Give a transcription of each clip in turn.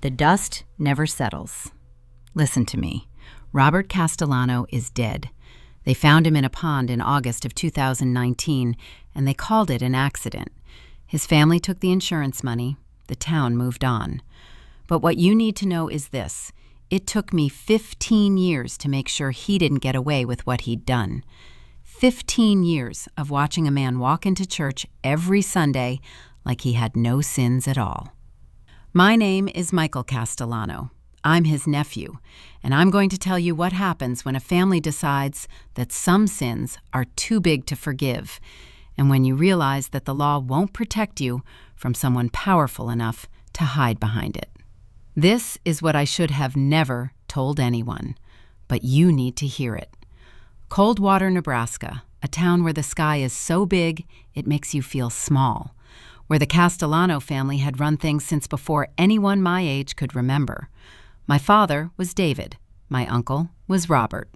The dust never settles. Listen to me. Robert Castellano is dead. They found him in a pond in August of 2019, and they called it an accident. His family took the insurance money. The town moved on. But what you need to know is this. It took me 15 years to make sure he didn't get away with what he'd done. 15 years of watching a man walk into church every Sunday like he had no sins at all. My name is Michael Castellano. I'm his nephew, and I'm going to tell you what happens when a family decides that some sins are too big to forgive, and when you realize that the law won't protect you from someone powerful enough to hide behind it. This is what I should have never told anyone, but you need to hear it. Coldwater, Nebraska, a town where the sky is so big it makes you feel small, where the Castellano family had run things since before anyone my age could remember. My father was David. My uncle was Robert.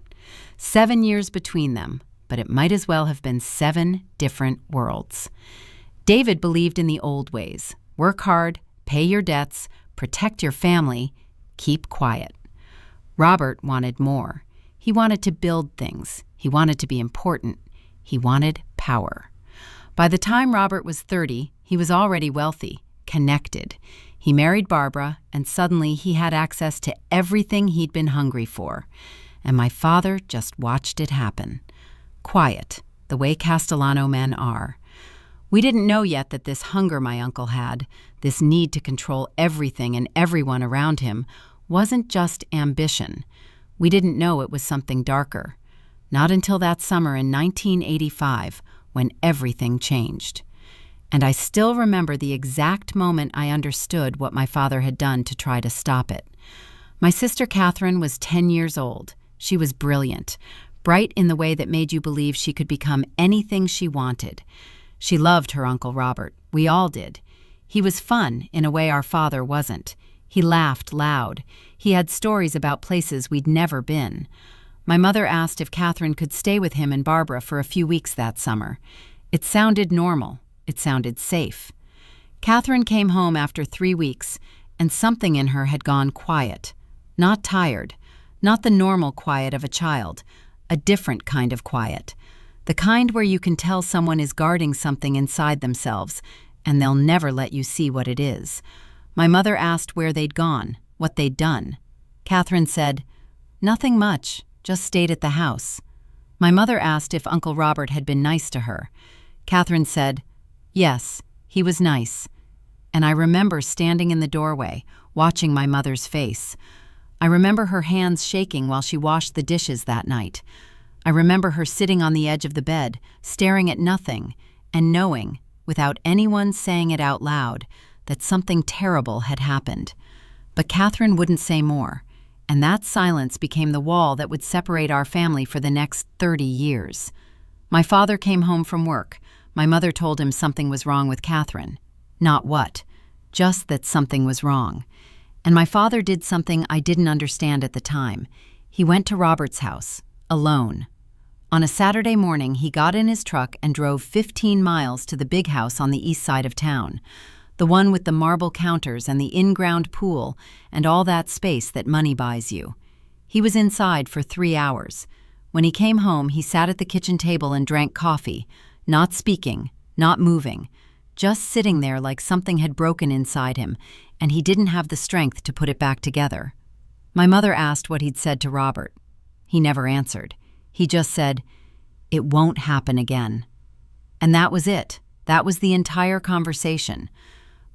7 years between them, but it might as well have been 7 different worlds. David believed in the old ways. Work hard, pay your debts, protect your family, keep quiet. Robert wanted more. He wanted to build things. He wanted to be important. He wanted power. By the time Robert was 30, he was already wealthy, connected. He married Barbara, and suddenly he had access to everything he'd been hungry for. And my father just watched it happen. Quiet, the way Castellano men are. We didn't know yet that this hunger my uncle had, this need to control everything and everyone around him, wasn't just ambition. We didn't know it was something darker. Not until that summer in 1985, when everything changed. And I still remember the exact moment I understood what my father had done to try to stop it. My sister Catherine was 10 years old. She was brilliant, bright in the way that made you believe she could become anything she wanted. She loved her Uncle Robert. We all did. He was fun in a way our father wasn't. He laughed loud. He had stories about places we'd never been. My mother asked if Catherine could stay with him and Barbara for a few weeks that summer. It sounded normal. It sounded safe. Catherine came home after 3 weeks, and something in her had gone quiet. Not tired. Not the normal quiet of a child. A different kind of quiet. The kind where you can tell someone is guarding something inside themselves, and they'll never let you see what it is. My mother asked where they'd gone, what they'd done. Catherine said, "Nothing much. Just stayed at the house." My mother asked if Uncle Robert had been nice to her. Catherine said, "Yes, he was nice." And I remember standing in the doorway, watching my mother's face. I remember her hands shaking while she washed the dishes that night. I remember her sitting on the edge of the bed, staring at nothing, and knowing, without anyone saying it out loud, that something terrible had happened. But Catherine wouldn't say more. And that silence became the wall that would separate our family for the next 30 years. My father came home from work. My mother told him something was wrong with Catherine. Not what, just that something was wrong. And my father did something I didn't understand at the time. He went to Robert's house, alone. On a Saturday morning, he got in his truck and drove 15 miles to the big house on the east side of town. The one with the marble counters and the in-ground pool and all that space that money buys you. He was inside for 3 hours. When he came home, he sat at the kitchen table and drank coffee, not speaking, not moving, just sitting there like something had broken inside him, and he didn't have the strength to put it back together. My mother asked what he'd said to Robert. He never answered. He just said, "It won't happen again." And that was it. That was the entire conversation.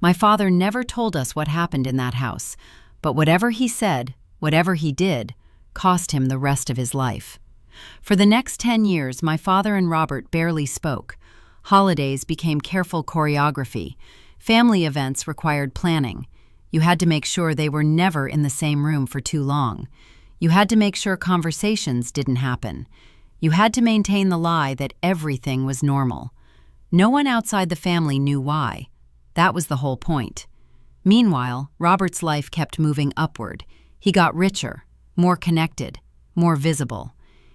My father never told us what happened in that house, but whatever he said, whatever he did, cost him the rest of his life. For the next 10 years, my father and Robert barely spoke. Holidays became careful choreography. Family events required planning. You had to make sure they were never in the same room for too long. You had to make sure conversations didn't happen. You had to maintain the lie that everything was normal. No one outside the family knew why. That was the whole point. Meanwhile, Robert's life kept moving upward. He got richer, more connected, more visible.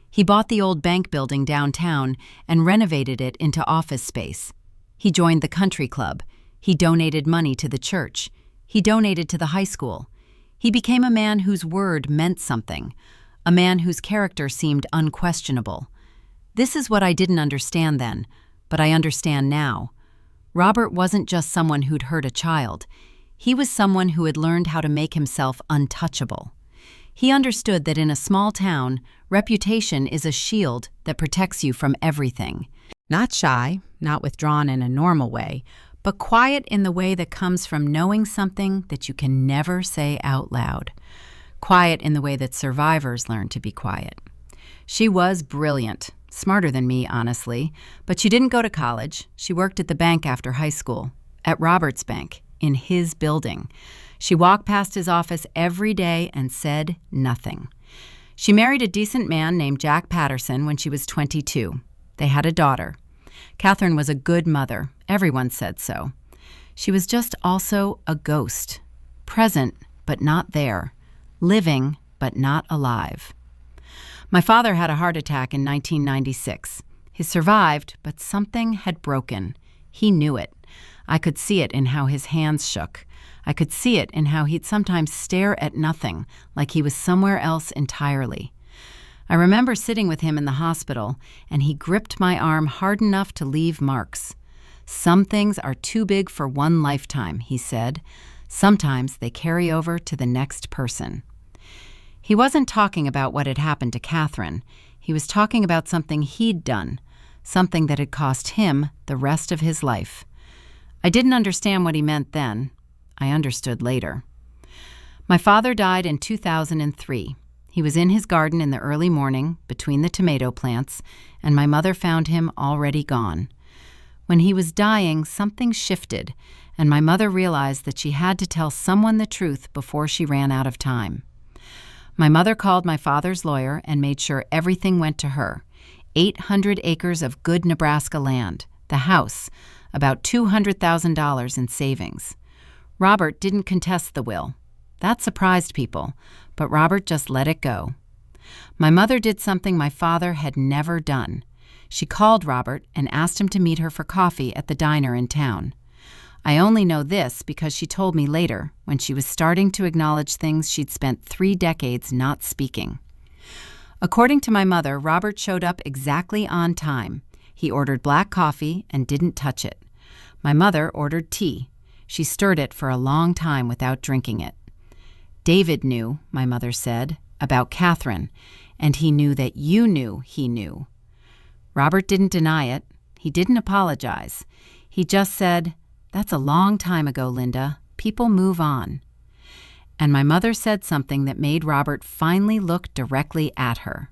He bought the old bank building downtown and renovated it into office space. He joined the country club. He donated money to the church. He donated to the high school. He became a man whose word meant something, a man whose character seemed unquestionable. This is what I didn't understand then, but I understand now. Robert wasn't just someone who'd hurt a child. He was someone who had learned how to make himself untouchable. He understood that in a small town, reputation is a shield that protects you from everything. Not shy, not withdrawn in a normal way, but quiet in the way that comes from knowing something that you can never say out loud. Quiet in the way that survivors learn to be quiet. She was brilliant, smarter than me, honestly, but she didn't go to college. She worked at the bank after high school, at Robert's bank, in his building. She walked past his office every day and said nothing. She married a decent man named Jack Patterson when she was 22. They had a daughter. Catherine was a good mother. Everyone said so. She was just also a ghost, present but not there, living but not alive. My father had a heart attack in 1996. He survived, but something had broken. He knew it. I could see it in how his hands shook. I could see it in how he'd sometimes stare at nothing, like he was somewhere else entirely. I remember sitting with him in the hospital, and he gripped my arm hard enough to leave marks. "Some things are too big for one lifetime," he said. "Sometimes they carry over to the next person." He wasn't talking about what had happened to Catherine. He was talking about something he'd done, something that had cost him the rest of his life. I didn't understand what he meant then. I understood later. My father died in 2003. He was in his garden in the early morning, between the tomato plants, and my mother found him already gone. When he was dying, something shifted, and my mother realized that she had to tell someone the truth before she ran out of time. My mother called my father's lawyer and made sure everything went to her. 800 acres of good Nebraska land, the house, about $200,000 in savings. Robert didn't contest the will. That surprised people, but Robert just let it go. My mother did something my father had never done. She called Robert and asked him to meet her for coffee at the diner in town. I only know this because she told me later, when she was starting to acknowledge things she'd spent 3 decades not speaking. According to my mother, Robert showed up exactly on time. He ordered black coffee and didn't touch it. My mother ordered tea. She stirred it for a long time without drinking it. David knew, my mother said, about Catherine, and he knew that you knew he knew. Robert didn't deny it. He didn't apologize. He just said, "That's a long time ago, Linda. People move on." And my mother said something that made Robert finally look directly at her.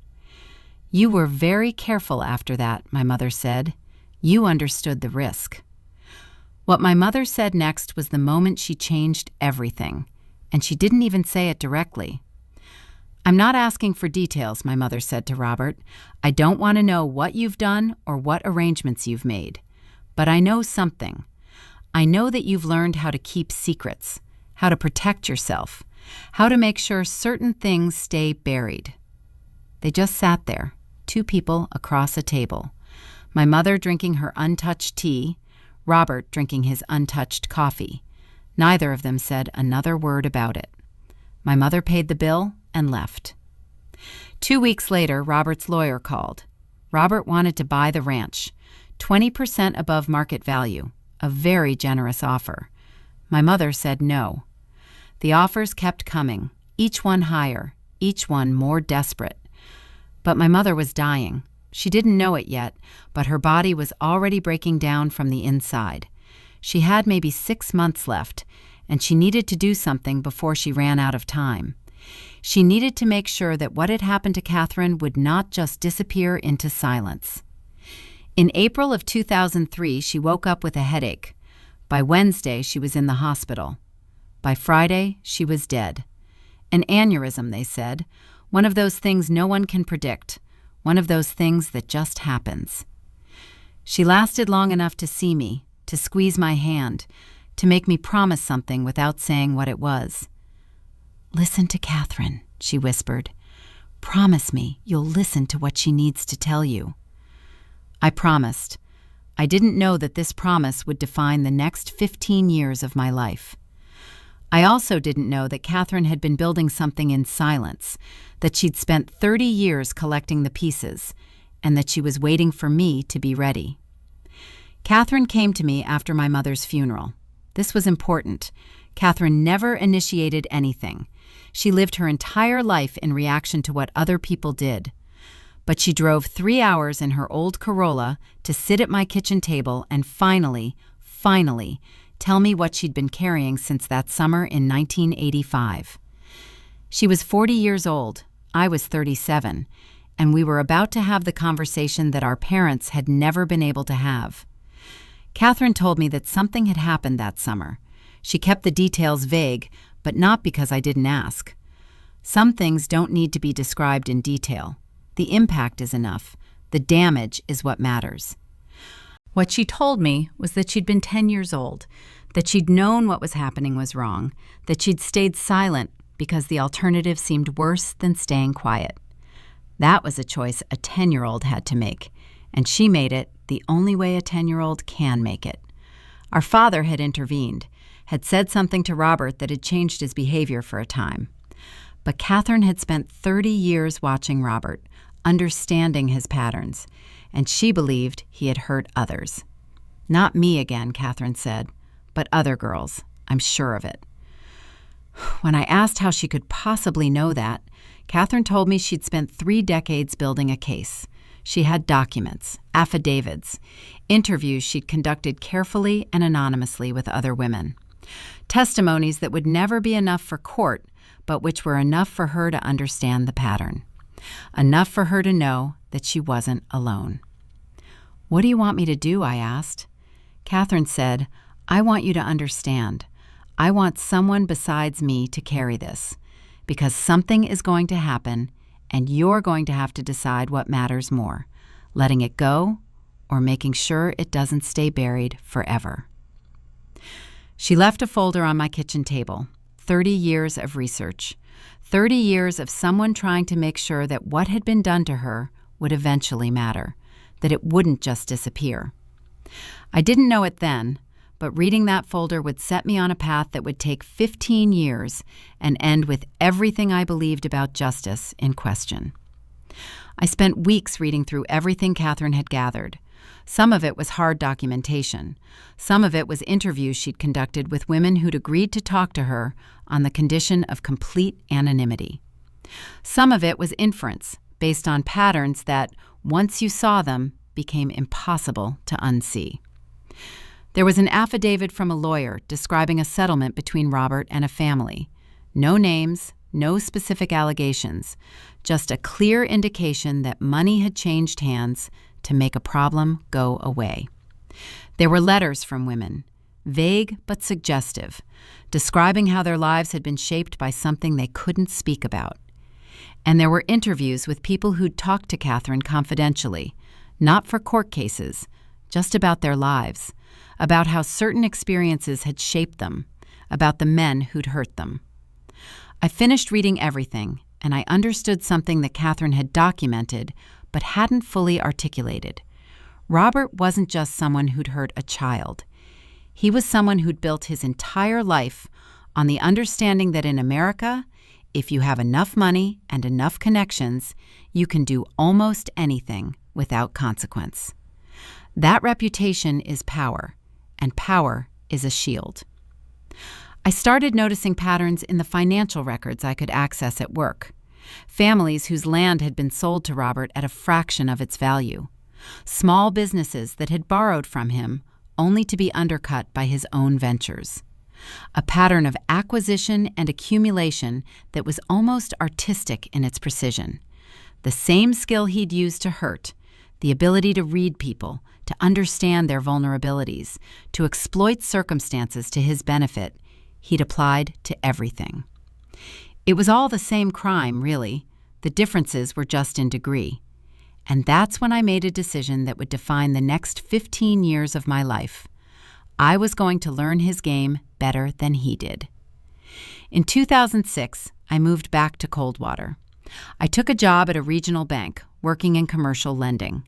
"You were very careful after that," my mother said. "You understood the risk." What my mother said next was the moment she changed everything, and she didn't even say it directly. "I'm not asking for details," my mother said to Robert. "I don't want to know what you've done or what arrangements you've made. But I know something. I know that you've learned how to keep secrets, how to protect yourself, how to make sure certain things stay buried." They just sat there, 2 people across a table. My mother drinking her untouched tea, Robert drinking his untouched coffee. Neither of them said another word about it. My mother paid the bill and left. 2 weeks later, Robert's lawyer called. Robert wanted to buy the ranch, 20% above market value, a very generous offer. My mother said no. The offers kept coming, each one higher, each one more desperate. But my mother was dying. She didn't know it yet, but her body was already breaking down from the inside. She had maybe 6 months left, and she needed to do something before she ran out of time. She needed to make sure that what had happened to Catherine would not just disappear into silence. In April of 2003, she woke up with a headache. By Wednesday, she was in the hospital. By Friday, she was dead. An aneurysm, they said, one of those things no one can predict, one of those things that just happens. She lasted long enough to see me, to squeeze my hand, to make me promise something without saying what it was. "Listen to Catherine," she whispered. "Promise me you'll listen to what she needs to tell you." I promised. I didn't know that this promise would define the next 15 years of my life. I also didn't know that Catherine had been building something in silence, that she'd spent 30 years collecting the pieces, and that she was waiting for me to be ready. Catherine came to me after my mother's funeral. This was important. Catherine never initiated anything. She lived her entire life in reaction to what other people did. But she drove 3 hours in her old Corolla to sit at my kitchen table and finally, tell me what she'd been carrying since that summer in 1985. She was 40 years old, I was 37, and we were about to have the conversation that our parents had never been able to have. Catherine told me that something had happened that summer. She kept the details vague, but not because I didn't ask. Some things don't need to be described in detail. The impact is enough. The damage is what matters. What she told me was that she'd been 10 years old, that she'd known what was happening was wrong, that she'd stayed silent because the alternative seemed worse than staying quiet. That was a choice a 10-year-old had to make, and she made it the only way a 10-year-old can make it. Our father had intervened, had said something to Robert that had changed his behavior for a time. But Catherine had spent 30 years watching Robert, understanding his patterns, and she believed he had hurt others. Not me again, Catherine said, but other girls. I'm sure of it. When I asked how she could possibly know that, Catherine told me she'd spent 3 decades building a case. She had documents, affidavits, interviews she'd conducted carefully and anonymously with other women. Testimonies that would never be enough for court, but which were enough for her to understand the pattern. Enough for her to know that she wasn't alone. "What do you want me to do?" I asked. Catherine said, "I want you to understand. I want someone besides me to carry this, because something is going to happen, and you're going to have to decide what matters more, letting it go or making sure it doesn't stay buried forever." She left a folder on my kitchen table, 30 years of research, 30 years of someone trying to make sure that what had been done to her would eventually matter, that it wouldn't just disappear. I didn't know it then, but reading that folder would set me on a path that would take 15 years and end with everything I believed about justice in question. I spent weeks reading through everything Catherine had gathered. Some of it was hard documentation. Some of it was interviews she'd conducted with women who'd agreed to talk to her on the condition of complete anonymity. Some of it was inference, based on patterns that, once you saw them, became impossible to unsee. There was an affidavit from a lawyer describing a settlement between Robert and a family. No names, no specific allegations, just a clear indication that money had changed hands to make a problem go away. There were letters from women, vague but suggestive, describing how their lives had been shaped by something they couldn't speak about. And there were interviews with people who'd talked to Catherine confidentially, not for court cases, just about their lives, about how certain experiences had shaped them, about the men who'd hurt them. I finished reading everything, and I understood something that Catherine had documented but hadn't fully articulated. Robert wasn't just someone who'd hurt a child. He was someone who'd built his entire life on the understanding that in America, if you have enough money and enough connections, you can do almost anything without consequence. That reputation is power, and power is a shield. I started noticing patterns in the financial records I could access at work. Families whose land had been sold to Robert at a fraction of its value. Small businesses that had borrowed from him only to be undercut by his own ventures. A pattern of acquisition and accumulation that was almost artistic in its precision. The same skill he'd used to hurt, the ability to read people, to understand their vulnerabilities, to exploit circumstances to his benefit, he'd applied to everything. It was all the same crime, really. The differences were just in degree. And that's when I made a decision that would define the next 15 years of my life. I was going to learn his game better than he did. In 2006, I moved back to Coldwater. I took a job at a regional bank, working in commercial lending.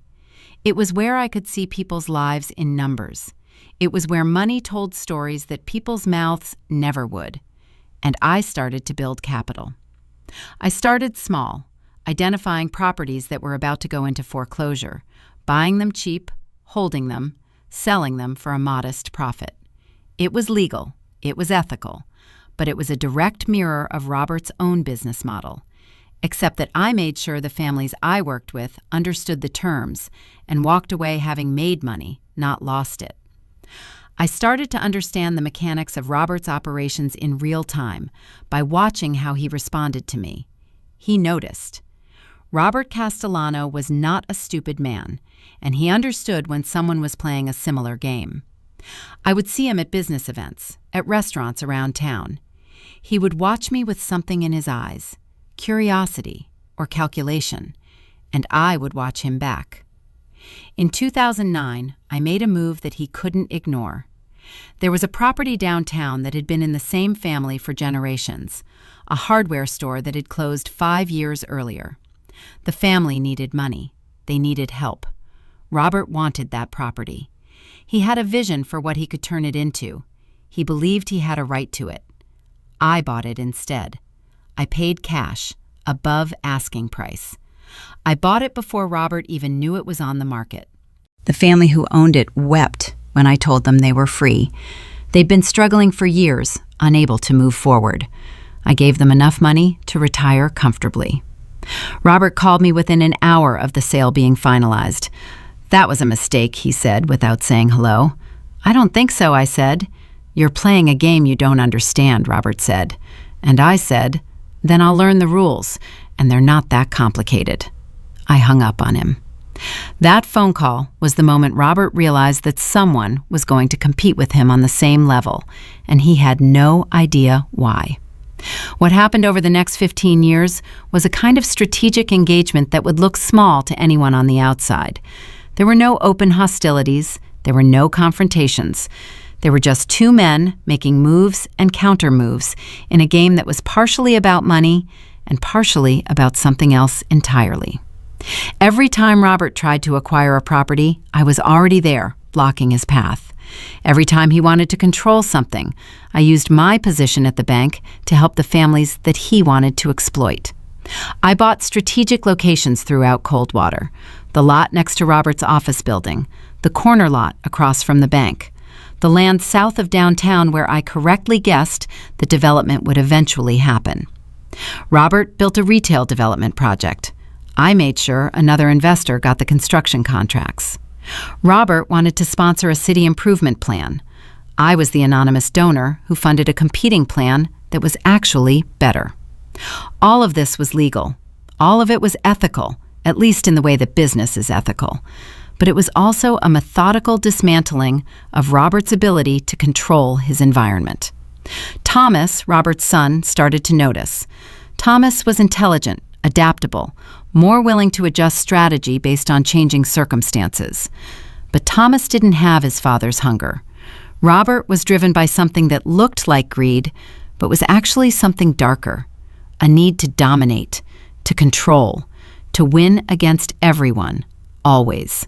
It was where I could see people's lives in numbers. It was where money told stories that people's mouths never would. and I started to build capital. I started small, identifying properties that were about to go into foreclosure, buying them cheap, holding them, selling them for a modest profit. It was legal, it was ethical, but it was a direct mirror of Robert's own business model, except that I made sure the families I worked with understood the terms and walked away having made money, not lost it. I started to understand the mechanics of Robert's operations in real time by watching how he responded to me. He noticed. Robert Castellano was not a stupid man, and he understood when someone was playing a similar game. I would see him at business events, at restaurants around town. He would watch me with something in his eyes, curiosity or calculation, and I would watch him back. In 2009, I made a move that he couldn't ignore. There was a property downtown that had been in the same family for generations, a hardware store that had closed 5 years earlier. The family needed money. They needed help. Robert wanted that property. He had a vision for what he could turn it into. He believed he had a right to it. I bought it instead. I paid cash, above asking price. I bought it before Robert even knew it was on the market. The family who owned it wept when I told them they were free. They'd been struggling for years, unable to move forward. I gave them enough money to retire comfortably. Robert called me within an hour of the sale being finalized. "That was a mistake," he said, without saying hello. "I don't think so," I said. "You're playing a game you don't understand," Robert said. And I said, "Then I'll learn the rules, and they're not that complicated." I hung up on him. That phone call was the moment Robert realized that someone was going to compete with him on the same level, and he had no idea why. What happened over the next 15 years was a kind of strategic engagement that would look small to anyone on the outside. There were no open hostilities. There were no confrontations. There were just two men making moves and counter moves in a game that was partially about money and partially about something else entirely. Every time Robert tried to acquire a property, I was already there, blocking his path. Every time he wanted to control something, I used my position at the bank to help the families that he wanted to exploit. I bought strategic locations throughout Coldwater, the lot next to Robert's office building, the corner lot across from the bank, the land south of downtown where I correctly guessed the development would eventually happen. Robert built a retail development project. I made sure another investor got the construction contracts. Robert wanted to sponsor a city improvement plan. I was the anonymous donor who funded a competing plan that was actually better. All of this was legal. All of it was ethical, at least in the way that business is ethical. But it was also a methodical dismantling of Robert's ability to control his environment. Thomas, Robert's son, started to notice. Thomas was intelligent, adaptable, more willing to adjust strategy based on changing circumstances. But Thomas didn't have his father's hunger. Robert was driven by something that looked like greed, but was actually something darker, a need to dominate, to control, to win against everyone, always.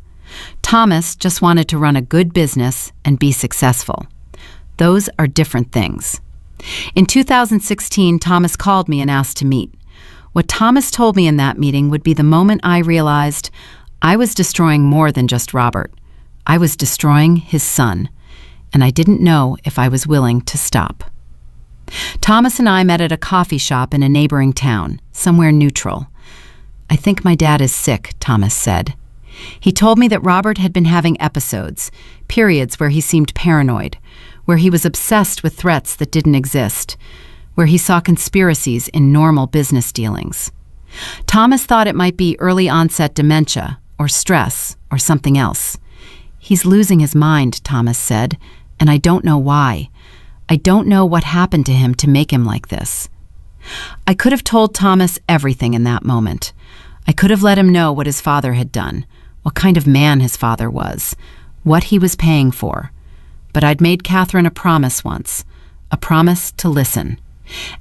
Thomas just wanted to run a good business and be successful. Those are different things. In 2016, Thomas called me and asked to meet. What Thomas told me in that meeting would be the moment I realized I was destroying more than just Robert. I was destroying his son, and I didn't know if I was willing to stop. Thomas and I met at a coffee shop in a neighboring town, somewhere neutral. "I think my dad is sick," Thomas said. He told me that Robert had been having episodes, periods where he seemed paranoid, where he was obsessed with threats that didn't exist, where he saw conspiracies in normal business dealings. Thomas thought it might be early onset dementia, or stress, or something else. "He's losing his mind," Thomas said, "and I don't know why. I don't know what happened to him to make him like this." I could have told Thomas everything in that moment. I could have let him know what his father had done, what kind of man his father was, what he was paying for. But I'd made Catherine a promise once, a promise to listen.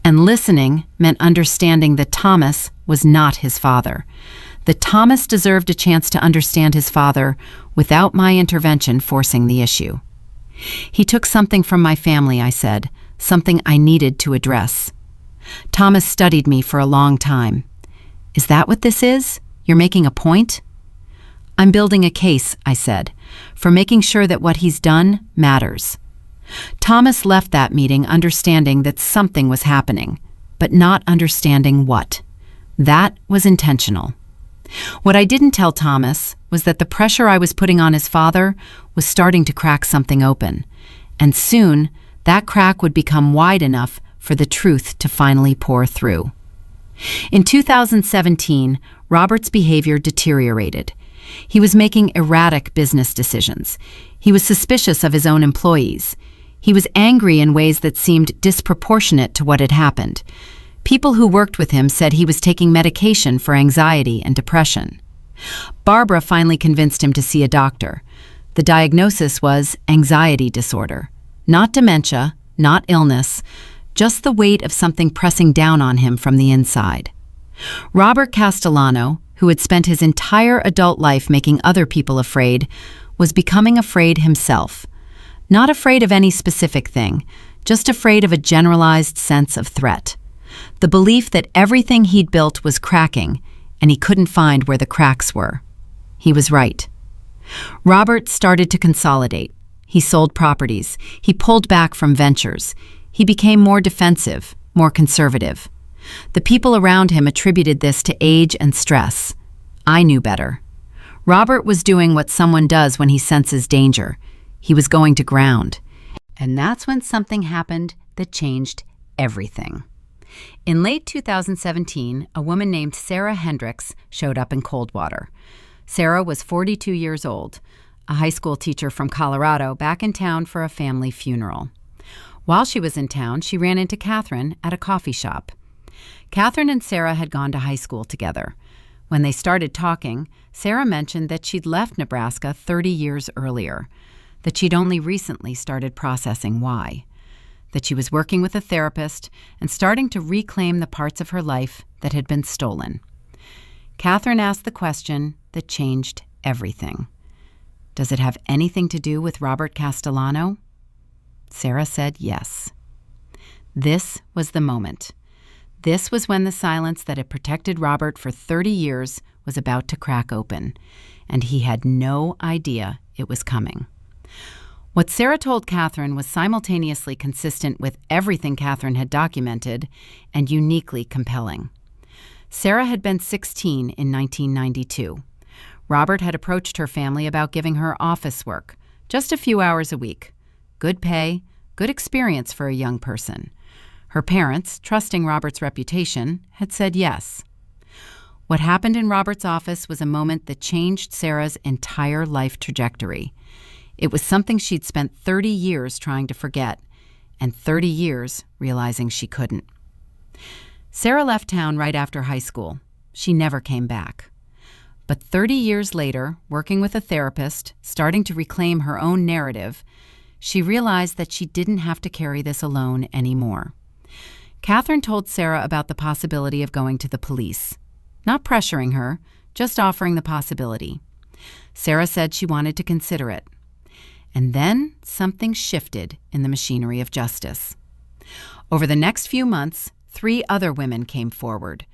And listening meant understanding that Thomas was not his father, that Thomas deserved a chance to understand his father without my intervention forcing the issue. "He took something from my family," I said, something I needed to address. Thomas studied me for a long time. "Is that what this is? You're making a point?" "I'm building a case," I said, "for making sure that what he's done matters." Thomas left that meeting understanding that something was happening, but not understanding what. That was intentional. What I didn't tell Thomas was that the pressure I was putting on his father was starting to crack something open, and soon that crack would become wide enough for the truth to finally pour through. In 2017, Robert's behavior deteriorated. He was making erratic business decisions. He was suspicious of his own employees. He was angry in ways that seemed disproportionate to what had happened. People who worked with him said he was taking medication for anxiety and depression. Barbara finally convinced him to see a doctor. The diagnosis was anxiety disorder. Not dementia, not illness, just the weight of something pressing down on him from the inside. Robert Castellano, who had spent his entire adult life making other people afraid, was becoming afraid himself. Not afraid of any specific thing, just afraid of a generalized sense of threat. The belief that everything he'd built was cracking, and he couldn't find where the cracks were. He was right. Robert started to consolidate. He sold properties. He pulled back from ventures. He became more defensive, more conservative. The people around him attributed this to age and stress. I knew better. Robert was doing what someone does when he senses danger. He was going to ground. And that's when something happened that changed everything. In late 2017, a woman named Sarah Hendricks showed up in Coldwater. Sarah was 42 years old, a high school teacher from Colorado back in town for a family funeral. While she was in town, she ran into Catherine at a coffee shop. Catherine and Sarah had gone to high school together. When they started talking, Sarah mentioned that she'd left Nebraska 30 years earlier, that she'd only recently started processing why, that she was working with a therapist and starting to reclaim the parts of her life that had been stolen. Catherine asked the question that changed everything. Does it have anything to do with Robert Castellano? Sarah said yes. This was the moment. This was when the silence that had protected Robert for 30 years was about to crack open, and he had no idea it was coming. What Sarah told Catherine was simultaneously consistent with everything Catherine had documented and uniquely compelling. Sarah had been 16 in 1992. Robert had approached her family about giving her office work, just a few hours a week. Good pay, good experience for a young person. Her parents, trusting Robert's reputation, had said yes. What happened in Robert's office was a moment that changed Sarah's entire life trajectory. It was something she'd spent 30 years trying to forget, and 30 years realizing she couldn't. Sarah left town right after high school. She never came back. But 30 years later, working with a therapist, starting to reclaim her own narrative, she realized that she didn't have to carry this alone anymore. Catherine told Sarah about the possibility of going to the police. Not pressuring her, just offering the possibility. Sarah said she wanted to consider it. And then something shifted in the machinery of justice. Over the next few months, 3 other women came forward,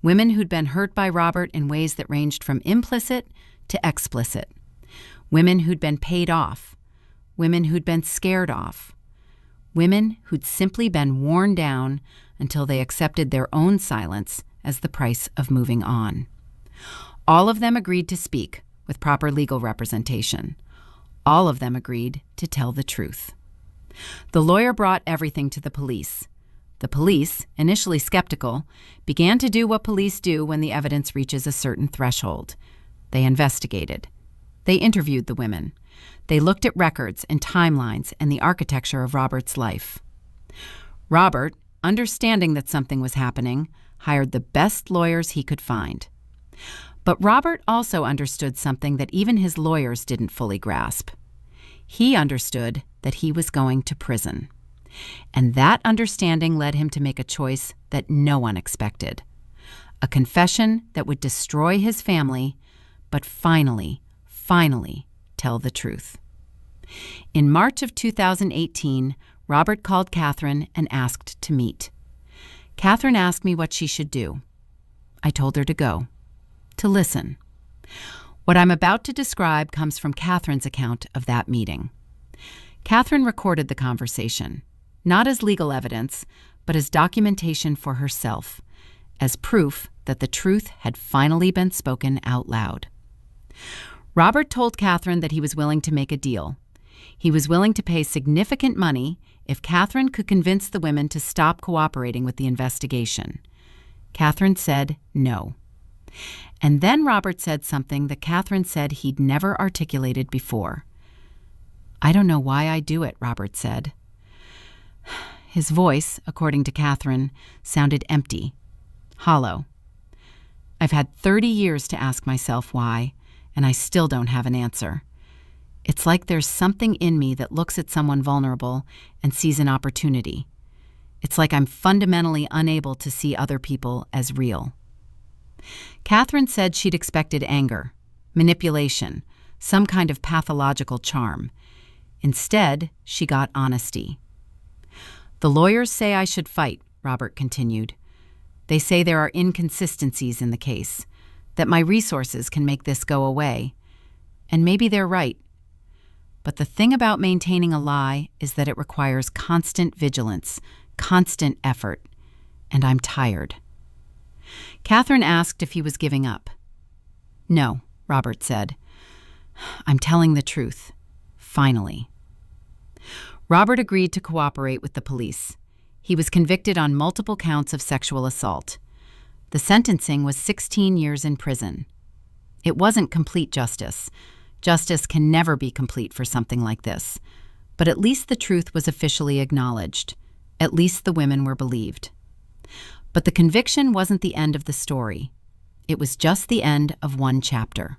women who'd been hurt by Robert in ways that ranged from implicit to explicit, women who'd been paid off, women who'd been scared off, women who'd simply been worn down until they accepted their own silence as the price of moving on. All of them agreed to speak with proper legal representation. All of them agreed to tell the truth. The lawyer brought everything to the police. The police, initially skeptical, began to do what police do when the evidence reaches a certain threshold. They investigated. They interviewed the women. They looked at records and timelines and the architecture of Robert's life. Robert, understanding that something was happening, hired the best lawyers he could find. But Robert also understood something that even his lawyers didn't fully grasp. He understood that he was going to prison. And that understanding led him to make a choice that no one expected. A confession that would destroy his family, but finally tell the truth. In March of 2018, Robert called Catherine and asked to meet. Catherine asked me what she should do. I told her to go, to listen. What I'm about to describe comes from Catherine's account of that meeting. Catherine recorded the conversation, not as legal evidence, but as documentation for herself, as proof that the truth had finally been spoken out loud. Robert told Catherine that he was willing to make a deal. He was willing to pay significant money if Catherine could convince the women to stop cooperating with the investigation. Catherine said no. And then Robert said something that Catherine said he'd never articulated before. "I don't know why I do it," Robert said. His voice, according to Catherine, sounded empty, hollow. "I've had 30 years to ask myself why, and I still don't have an answer. It's like there's something in me that looks at someone vulnerable and sees an opportunity. It's like I'm fundamentally unable to see other people as real." Catherine said she'd expected anger, manipulation, some kind of pathological charm. Instead, she got honesty. "The lawyers say I should fight," Robert continued. "They say there are inconsistencies in the case, that my resources can make this go away. And maybe they're right. But the thing about maintaining a lie is that it requires constant vigilance, constant effort, and I'm tired." Catherine asked if he was giving up. "No," Robert said. "I'm telling the truth. Finally." Robert agreed to cooperate with the police. He was convicted on multiple counts of sexual assault. The sentencing was 16 years in prison. It wasn't complete justice. Justice can never be complete for something like this. But at least the truth was officially acknowledged. At least the women were believed. But the conviction wasn't the end of the story. It was just the end of one chapter.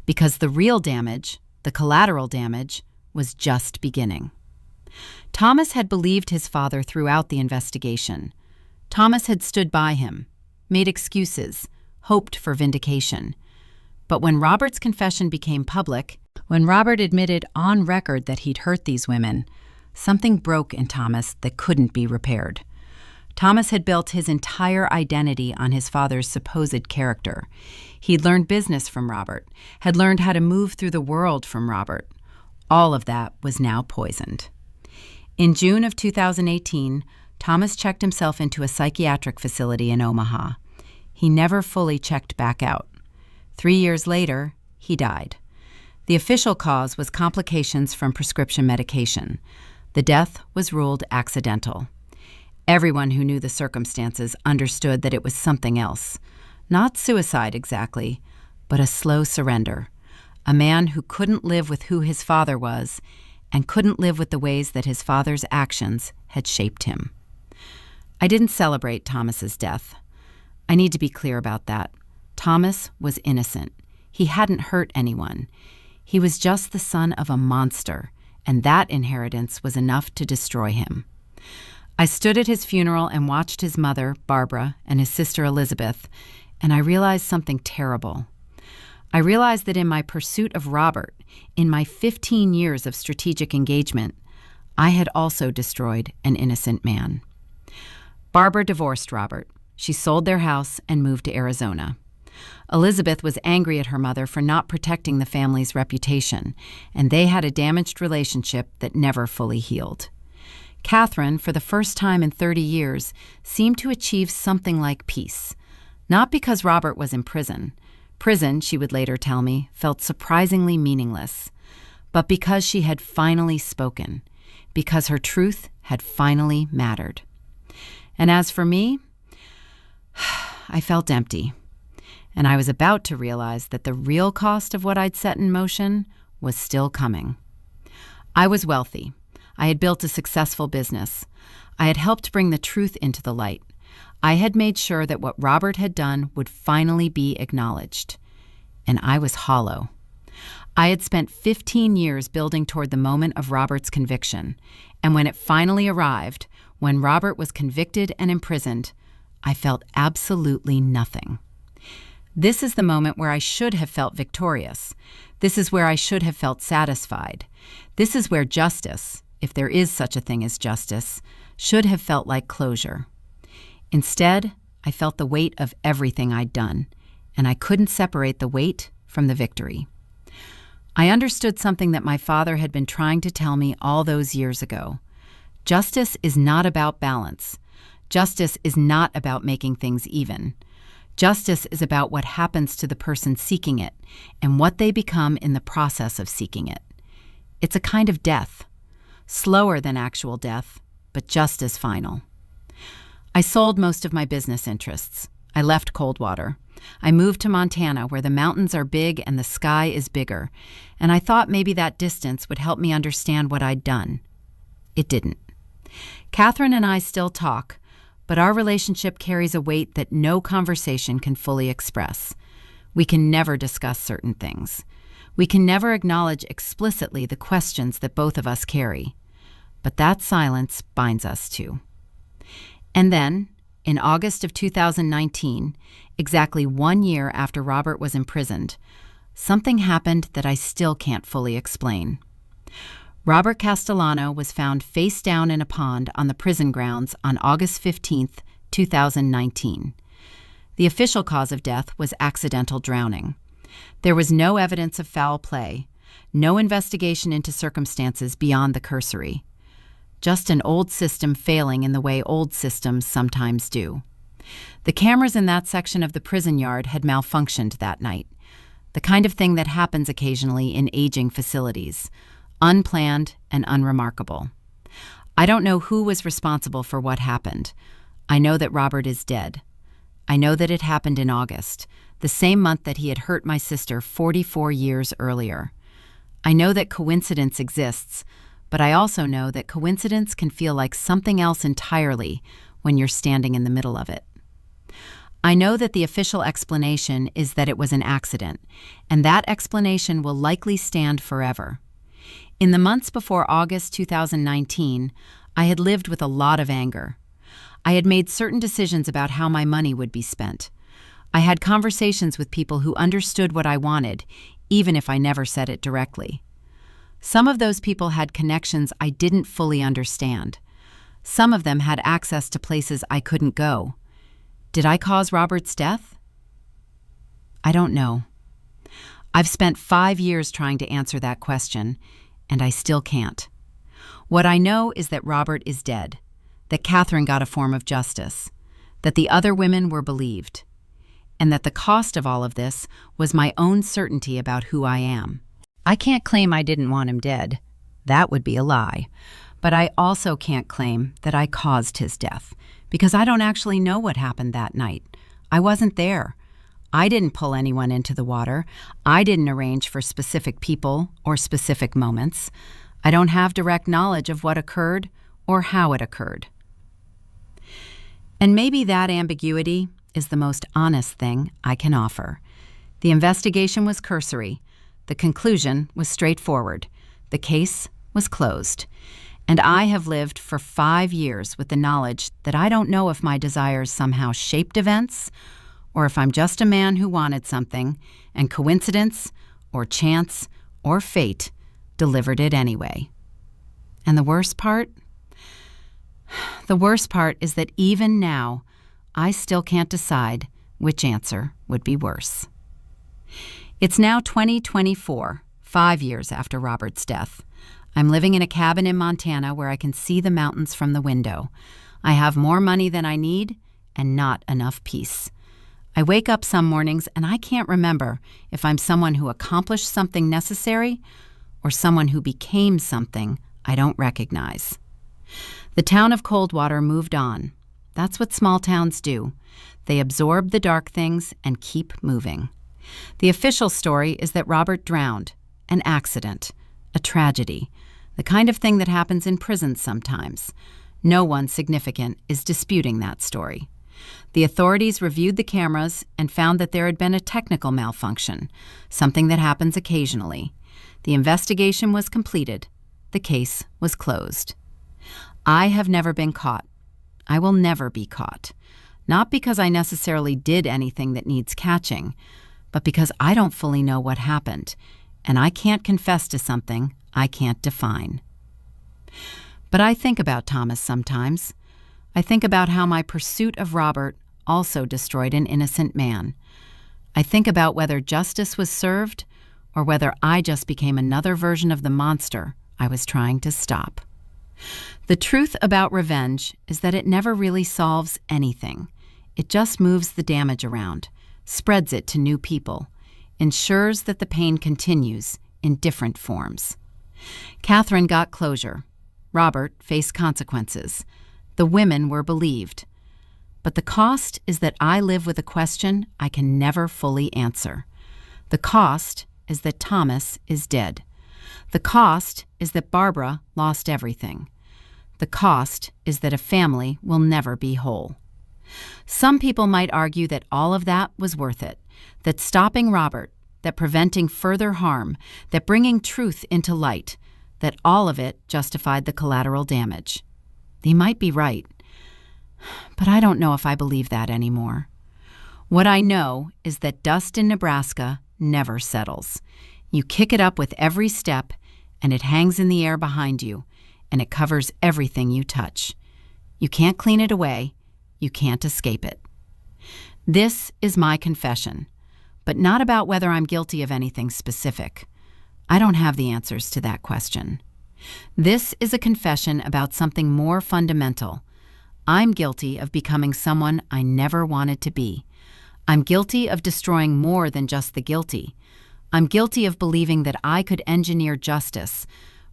Because the real damage, the collateral damage, was just beginning. Thomas had believed his father throughout the investigation. Thomas had stood by him, made excuses, hoped for vindication. But when Robert's confession became public, when Robert admitted on record that he'd hurt these women, something broke in Thomas that couldn't be repaired. Thomas had built his entire identity on his father's supposed character. He'd learned business from Robert, had learned how to move through the world from Robert. All of that was now poisoned. In June of 2018, Thomas checked himself into a psychiatric facility in Omaha. He never fully checked back out. 3 years later, he died. The official cause was complications from prescription medication. The death was ruled accidental. Everyone who knew the circumstances understood that it was something else. Not suicide exactly, but a slow surrender. A man who couldn't live with who his father was and couldn't live with the ways that his father's actions had shaped him. I didn't celebrate Thomas's death. I need to be clear about that. Thomas was innocent. He hadn't hurt anyone. He was just the son of a monster, and that inheritance was enough to destroy him. I stood at his funeral and watched his mother, Barbara, and his sister, Elizabeth, and I realized something terrible. I realized that in my pursuit of Robert, in my 15 years of strategic engagement, I had also destroyed an innocent man. Barbara divorced Robert. She sold their house and moved to Arizona. Elizabeth was angry at her mother for not protecting the family's reputation, and they had a damaged relationship that never fully healed. Catherine, for the first time in 30 years, seemed to achieve something like peace. Not because Robert was in prison. Prison, she would later tell me, felt surprisingly meaningless. But because she had finally spoken. Because her truth had finally mattered. And as for me, I felt empty. And I was about to realize that the real cost of what I'd set in motion was still coming. I was wealthy. I had built a successful business. I had helped bring the truth into the light. I had made sure that what Robert had done would finally be acknowledged. And I was hollow. I had spent 15 years building toward the moment of Robert's conviction. And when it finally arrived, when Robert was convicted and imprisoned, I felt absolutely nothing. This is the moment where I should have felt victorious. This is where I should have felt satisfied. This is where justice, if there is such a thing as justice, should have felt like closure. Instead, I felt the weight of everything I'd done, and I couldn't separate the weight from the victory. I understood something that my father had been trying to tell me all those years ago. Justice is not about balance. Justice is not about making things even. Justice is about what happens to the person seeking it and what they become in the process of seeking it. It's a kind of death, slower than actual death, but just as final. I sold most of my business interests. I left Coldwater. I moved to Montana, where the mountains are big and the sky is bigger, and I thought maybe that distance would help me understand what I'd done. It didn't. Catherine and I still talk, but our relationship carries a weight that no conversation can fully express. We can never discuss certain things. We can never acknowledge explicitly the questions that both of us carry. But that silence binds us too. And then, in August of 2019, exactly 1 year after Robert was imprisoned, something happened that I still can't fully explain. Robert Castellano was found face down in a pond on the prison grounds on August 15, 2019. The official cause of death was accidental drowning. There was no evidence of foul play, no investigation into circumstances beyond the cursory. Just an old system failing in the way old systems sometimes do. The cameras in that section of the prison yard had malfunctioned that night, the kind of thing that happens occasionally in aging facilities, unplanned and unremarkable. I don't know who was responsible for what happened. I know that Robert is dead. I know that it happened in August, the same month that he had hurt my sister 44 years earlier. I know that coincidence exists, but I also know that coincidence can feel like something else entirely when you're standing in the middle of it. I know that the official explanation is that it was an accident, and that explanation will likely stand forever. In the months before August 2019, I had lived with a lot of anger. I had made certain decisions about how my money would be spent. I had conversations with people who understood what I wanted, even if I never said it directly. Some of those people had connections I didn't fully understand. Some of them had access to places I couldn't go. Did I cause Robert's death? I don't know. I've spent 5 years trying to answer that question, and I still can't. What I know is that Robert is dead, that Catherine got a form of justice, that the other women were believed, and that the cost of all of this was my own certainty about who I am. I can't claim I didn't want him dead. That would be a lie. But I also can't claim that I caused his death, because I don't actually know what happened that night. I wasn't there. I didn't pull anyone into the water. I didn't arrange for specific people or specific moments. I don't have direct knowledge of what occurred or how it occurred. And maybe that ambiguity is the most honest thing I can offer. The investigation was cursory. The conclusion was straightforward. The case was closed. And I have lived for 5 years with the knowledge that I don't know if my desires somehow shaped events, or if I'm just a man who wanted something, and coincidence, or chance, or fate delivered it anyway. And the worst part? The worst part is that even now, I still can't decide which answer would be worse. It's now 2024, 5 years after Robert's death. I'm living in a cabin in Montana where I can see the mountains from the window. I have more money than I need and not enough peace. I wake up some mornings and I can't remember if I'm someone who accomplished something necessary or someone who became something I don't recognize. The town of Coldwater moved on. That's what small towns do. They absorb the dark things and keep moving. The official story is that Robert drowned, an accident, a tragedy, the kind of thing that happens in prisons sometimes. No one significant is disputing that story. The authorities reviewed the cameras and found that there had been a technical malfunction, something that happens occasionally. The investigation was completed. The case was closed. I have never been caught. I will never be caught. Not because I necessarily did anything that needs catching, but because I don't fully know what happened, and I can't confess to something I can't define. But I think about Thomas sometimes. I think about how my pursuit of Robert also destroyed an innocent man. I think about whether justice was served or whether I just became another version of the monster I was trying to stop. The truth about revenge is that it never really solves anything. It just moves the damage around, spreads it to new people, ensures that the pain continues in different forms. Catherine got closure. Robert faced consequences. The women were believed. But the cost is that I live with a question I can never fully answer. The cost is that Thomas is dead. The cost is that Barbara lost everything. The cost is that a family will never be whole. Some people might argue that all of that was worth it, that stopping Robert, that preventing further harm, that bringing truth into light, that all of it justified the collateral damage. They might be right, but I don't know if I believe that anymore. What I know is that dust in Nebraska never settles. You kick it up with every step, and it hangs in the air behind you, and it covers everything you touch. You can't clean it away. You can't escape it. This is my confession, but not about whether I'm guilty of anything specific. I don't have the answers to that question. This is a confession about something more fundamental. I'm guilty of becoming someone I never wanted to be. I'm guilty of destroying more than just the guilty. I'm guilty of believing that I could engineer justice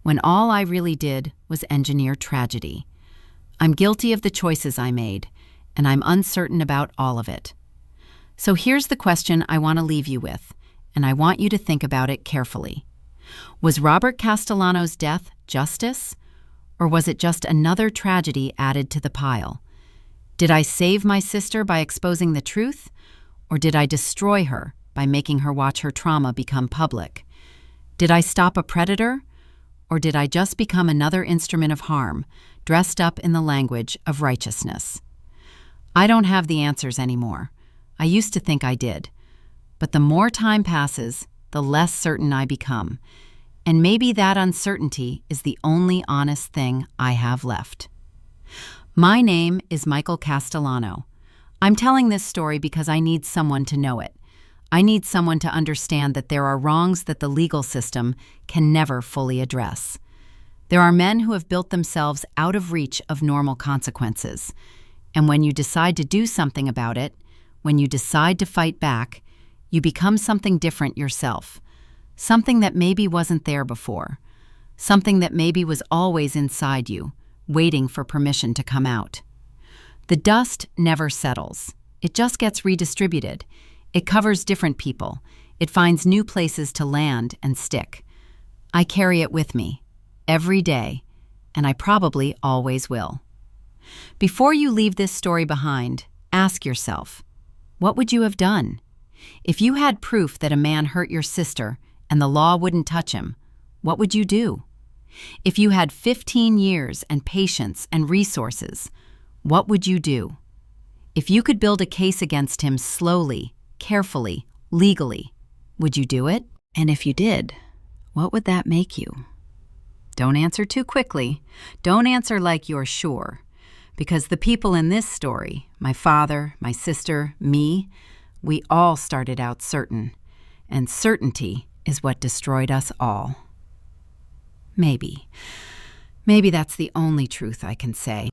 when all I really did was engineer tragedy. I'm guilty of the choices I made, and I'm uncertain about all of it. So here's the question I want to leave you with, and I want you to think about it carefully. Was Robert Castellano's death justice, or was it just another tragedy added to the pile? Did I save my sister by exposing the truth, or did I destroy her by making her watch her trauma become public? Did I stop a predator, or did I just become another instrument of harm, dressed up in the language of righteousness? I don't have the answers anymore. I used to think I did. But the more time passes, the less certain I become. And maybe that uncertainty is the only honest thing I have left. My name is Michael Castellano. I'm telling this story because I need someone to know it. I need someone to understand that there are wrongs that the legal system can never fully address. There are men who have built themselves out of reach of normal consequences. And when you decide to do something about it, when you decide to fight back, you become something different yourself. Something that maybe wasn't there before. Something that maybe was always inside you, waiting for permission to come out. The dust never settles. It just gets redistributed. It covers different people. It finds new places to land and stick. I carry it with me, every day, and I probably always will. Before you leave this story behind, ask yourself, what would you have done? If you had proof that a man hurt your sister and the law wouldn't touch him, what would you do? If you had 15 years and patience and resources, what would you do? If you could build a case against him slowly, carefully, legally, would you do it? And if you did, what would that make you? Don't answer too quickly. Don't answer like you're sure. Because the people in this story, my father, my sister, me, we all started out certain. And certainty is what destroyed us all. Maybe. Maybe that's the only truth I can say.